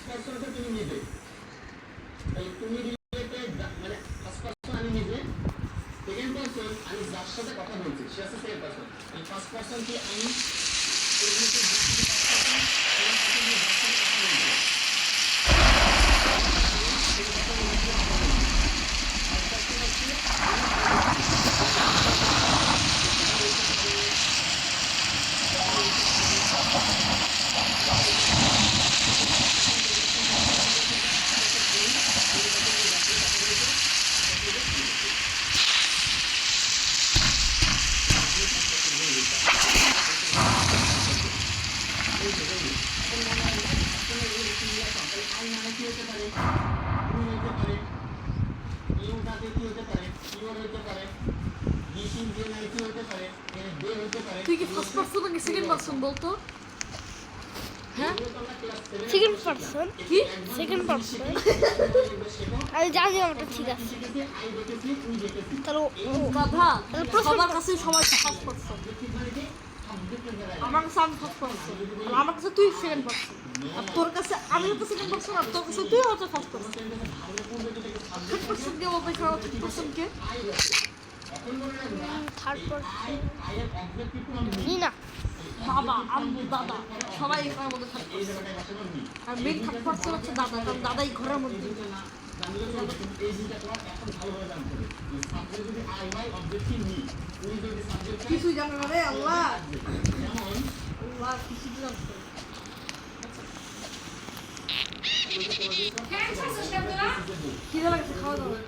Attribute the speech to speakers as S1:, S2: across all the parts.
S1: Person তুমি নিবে, তাহলে তুমি রিলেটেড মানে ফার্স্ট পারসন আমি নিজে, সেকেন্ড পারসন আমি যার সাথে কথা বলছি সে আছে সেকেন্ড পারসন, আমি ফার্স্ট পারসন কি আমি
S2: তুই কি ফার্স্ট পারসন নাকি সেকেন্ড পারসন বলতো? হ্যাঁ
S3: সেকেন্ড পারসন
S2: কি
S3: সেকেন্ড পারসন আমি জানি আমারটা ঠিক আছে তাহলে
S2: গাধা
S3: তাহলে প্রশ্ন
S2: সবার কাছে সবাই ফার্স্ট পারসন, আমার কাছে আমি ফার্স্ট পারসন, আমার কাছে তুই সেকেন্ড পারসন, আর তোর কাছে আমি হচ্ছে সেকেন্ড পারসন, আর তোর কাছে তুই হচ্ছে ফার্স্ট পারসন। থার্ড পারসন কে বলতে খাওয়া থার্ড পারসন কে?
S3: থার্ড পারসন না
S2: বাবা আম্মু দাদা সবাই এখানের মধ্যে থার্ড পারসন, আর মেন থার্ড পারসন হচ্ছে দাদা, কারণ দাদাই ঘরের মধ্যে। কিছুই জানে না রে আল্লাহ, আল্লাহ কিছু জানতো। কি লাগছে খাওয়া দাওয়া?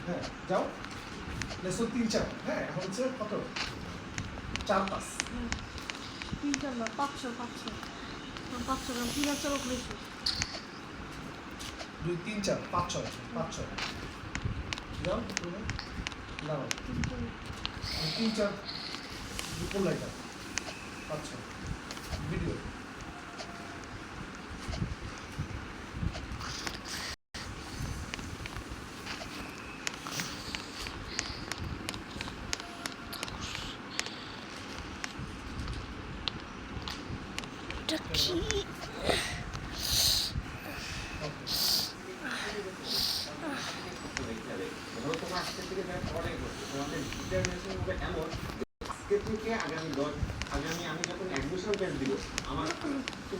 S4: হ্যাঁ যাও লেসন 3-4 হ্যাঁ এখন হচ্ছে কত 4-5
S2: 3-4 না 500 গ্রাম 3,000 উপরে
S4: 2-3-4 5-6 যাও তুমি দাও 3-4 দুপুর লাইটা 5-6 ভিডিও
S3: কি
S1: আগামী আমি যখন অ্যাডমিশন টেস্ট দিব আমার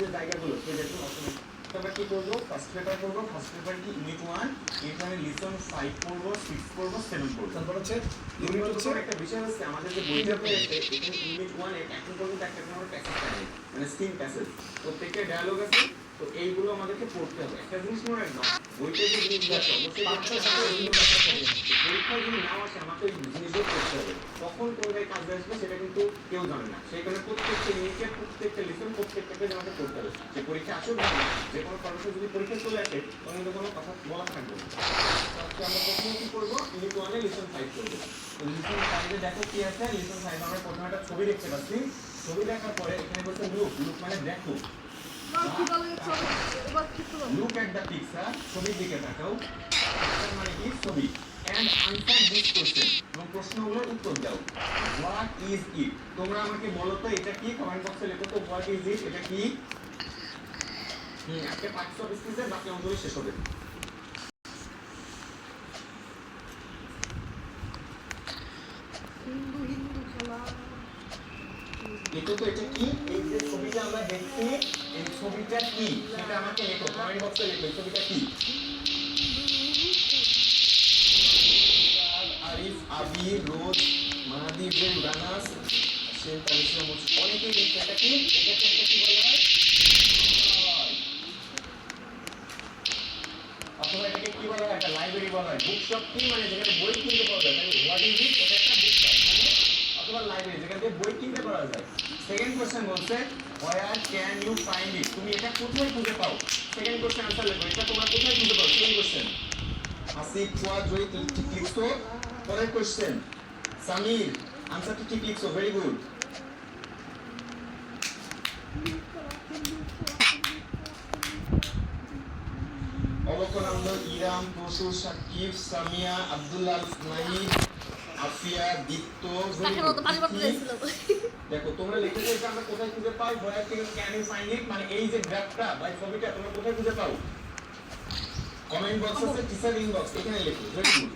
S1: যে জায়গাগুলো সেই জায়গাগুলো আমরা কি করবো ফার্স্ট পেপার করবো ফার্স্ট পেপার কি ইউনিট 1 এখানে লিসন 5 করবো 6 করবো 7 করবো
S4: তারপর হচ্ছে
S1: ইউনিট হচ্ছে একটা বিষয় হচ্ছে আমাদের যে বইটা রয়েছে এখানে ইউনিট 1 এর এখন পর্যন্ত একটা আমরা প্যাসেজ পাই মানে স্কিম প্যাসেজ প্রত্যেকটা ডায়লগ আছে তো এইগুলো আমাদেরকে পড়তে হবে একটা জিনিস মনে রাখবেন বইতে যে জিনিসগুলো আছে অবশ্যই
S4: পাঁচটার সাথে এগুলো কাজ করবে।
S1: পরীক্ষা যদি নাও আসে আমাকে ওই জিনিসগুলো করতে হবে কখন কোনটায় কাজে আসবে সেটা কিন্তু কেউ জানে না সেই কারণে প্রত্যেকটা ইউনিটের প্রত্যেকটা লিসন প্রত্যেকটাকে আমাকে করতে হবে যে পরীক্ষা আসুক না যে কোনো পরীক্ষা যদি পরীক্ষা চলে আসে তখন কিন্তু কোনো কথা বলা থাকবে না তো আমরা প্রথমে কি করবো ইউনিট 1 এ লিসন 5 করবো তো লিসন 5 এ দেখো কি আছে লিসন 5 আমরা প্রথমে একটা ছবি দেখতে পাচ্ছি ছবি দেখার পরে এখানে বলছে লুক লুক মানে দেখো লুক এট দ্য পিকচার ছবির দিকে তাকাও পিকচার মানে কি ছবি এন্ড আনসার দিস কোশ্চেন এবং প্রশ্নগুলোর উত্তর দাও হোয়াট ইজ ইট তোমরা আমাকে বলো তো এটা কি কমেন্ট বক্সে লেখো তো হোয়াট ইজ ইট এটা কি আজকে 500 স্পিচের বাকি অংশগুলো শেষ হবে
S2: হিন্দু খেলা
S1: এটা তো এটা কি এই যে ছবিটা আমরা দেখছি এই ছবিটা কি সেটা আমাকে লেখো কমেন্ট বক্সে লেখো এই ছবিটা কি আরিফ আবির রোজ মাহাদি জেন রানাস শেখ আলিশা মুছ অনেকেই লিখছে এটা কি এটাকে একটা কি বলা হয় অথবা এটাকে কি বলা হয় একটা লাইব্রেরি বলা হয় বুক শপ কি মানে যেখানে বই কিনতে পাওয়া যায় তাহলে হোয়াট ইজ ইট এটা একটা বুক শপ মানে অথবা লাইব্রেরি যেখান থেকে বই কিনতে পাওয়া যায় সেকেন্ড কোশ্চেন বলছে where can you find it তুমি এটা কোথায় খুঁজে পাও সেকেন্ড কোশ্চেন আনসার লেখো এটা তোমরা কোথায় খুঁজে পাও সেকেন্ড কোশ্চেন আসিফ ফুয়া জয় ঠিক লিখছো পরের কোশ্চেন সামির আনসারটি ঠিক লিখছো ভেরি গুড অবকনন্দ ইরাম প্রসূর সাকিব সামিয়া আব্দুল্লাহ নাহিদ আফিয়া দীপ্ত দেখো তোমরা লিখেছো যে আমরা কোথায় খুঁজে পাই where can you find it মানে এই যে গ্রাফটা বা ছবিটা তোমরা কোথায় খুঁজে পাও কমেন্ট বক্স আছে টিচার ইনবক্স এখানে লেখো ভেরি গুড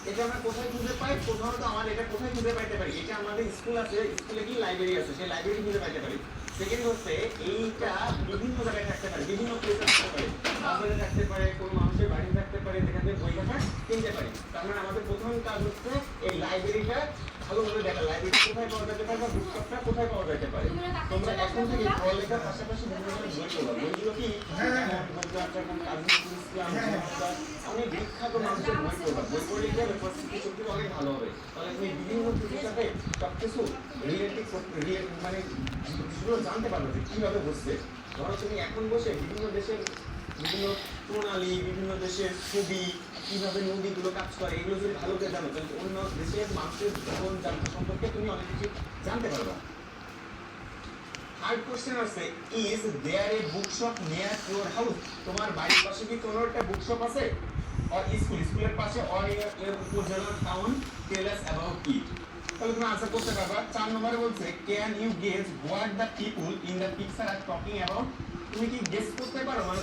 S1: এটা আমরা কোথায় খুঁজে পাই প্রথমত আমার এটা কোথায় খুঁজে পাইতে পারি এটা আমাদের স্কুল আছে স্কুলে কি লাইব্রেরি আছে সেই লাইব্রেরি খুঁজে পাইতে পারি সেকেন্ড হচ্ছে এইটা বিভিন্ন জায়গায় থাকতে পারে বিভিন্ন প্লেসে থাকতে পারে বাজারে থাকতে পারে কোনো মানুষের বাড়ি থাকতে পারে যেখান থেকে বই খাতা কিনতে পারি তার মানে আমাদের প্রথম কাজ হচ্ছে এই লাইব্রেরিটা ভালোভাবে দেখা লাইব্রেরি কোথায় পাওয়া যেতে পারে বা বুক শপটা কোথায় পাওয়া যেতে পারে তোমরা এখন থেকে পড়ালেখার পাশাপাশি বিভিন্ন ধরনের বই পড়বা বইগুলো কি অনেক বিখ্যাত মানুষের বই পড়বা বই পড়লে কি হবে পরিস্থিতি সত্যি অনেক ভালো হবে তাহলে তুমি বিভিন্ন কিছুর সাথে সবকিছু মানে জিনিসগুলো জানতে পারবে যে কিভাবে বসছে ধরো তুমি এখন বসে বিভিন্ন দেশের বিভিন্ন প্রণালী বিভিন্ন দেশের ছবি কিভাবে নদীগুলো কাজ করে এগুলো যদি ভালো করে জানো তাহলে অন্য দেশের মানুষের জীবন যাত্রা সম্পর্কে তুমি অনেক কিছু জানতে পারবা থার্ড কোশ্চেন আছে is there a book shop near your house তোমার বাড়ির পাশে কি কোনো একটা বুক শপ আছে আর স্কুলের পাশে অর এর উপজেলা town tell us about it তাহলে তুমি আনসার করতে পারবা 4 নম্বরে বলছে can you guess what the people in the picture are talking about তুমি কি গেস করতে পারো মানে